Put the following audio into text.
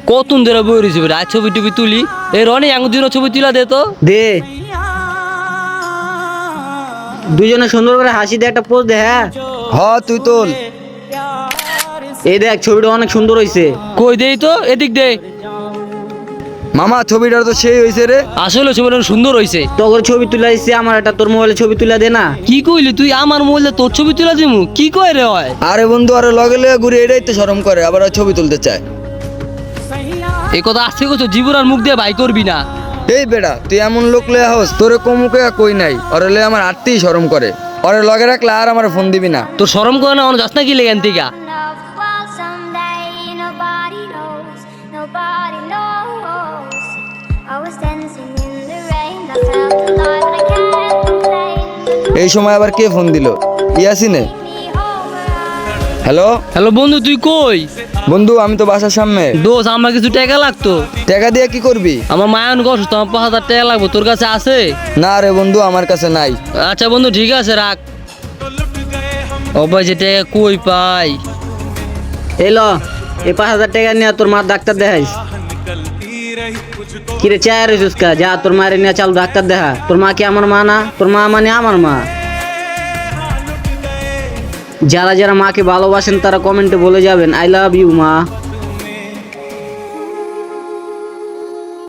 কতক্ষণ ধরে বই রয়েছে রাত ছবি টবি তুলি। এই রনি দিনও ছবি তুলা দে তো। দে দুজনে সুন্দর করে হাসি দিয়ে একটা পোজ দে। হ্যাঁ তুই তোল। এই দেখ ছবিটা অনেক সুন্দর হয়েছে। কই দেই তো, এদিক দে। মামা ছবিটা তো সেই হয়েছে রে। আসলে ছবিটা সুন্দর হয়েছে। তোর ছবি তুলে আসছে, আমার একটা তোর মোবাইলে ছবি তুলে দে না। কি কইলি তুই? আমার মোবাইলে তোর ছবি তুলা দিমু? কি কয় রে হয়? আরে বন্ধু, আরে লগে লগে ঘুরে এটাই তো শরম করে, আবার ও ছবি তুলতে চায়। এই কথা আসছে কইছো, জীবন আর মুখ দিয়ে বাই করবি না। এই বেড়া, তুই এমন লোক লয়ে হোস, তোরে কমুকে কই নাই, ওরে লয়ে আমার আত্মীয় শরম করে। ওরে লগে রাখলে আর আমার ফোন দিবি না। তোর শরম করে না? অন যাস না কি লেগেন থেকে? Well, someday nobody knows, nobody knows. I was dancing in the rain, I felt alive, but I can't complain. এই সময় আবার কে ফোন দিল? ইয়াসিনে। Me over. হ্যালো হ্যালো বন্ধু, তুই কই? বন্ধু, আমি তো বাসার সামনে। দোষ, আমার কিছু টাকা লাগতো। টাকা দিয়ে কি করবি? আমার মায়ান অসুস্থ, আমার 5,000 টাকা লাগবে। তোর কাছে আছে? না রে বন্ধু, আমার কাছে নাই। আচ্ছা বন্ধু, ঠিক আছে, রাখ। ও ভাই, যে টাকা কই পাই? এলো এই 5,000 টাকা নিয়ে তোর মা ডাক্তার দেখাইস। কিরে চায় রয়েছিস কা? যা তোর মায়ের নিয়ে চাল ডাক্তার দেখা। তোর মা কি আমার মা না? তোর মা মানে আমার মা। যারা যারা মাকে ভালোবাসেন তারা কমেন্টে বলে যাবেন আই লাভ ইউ মা।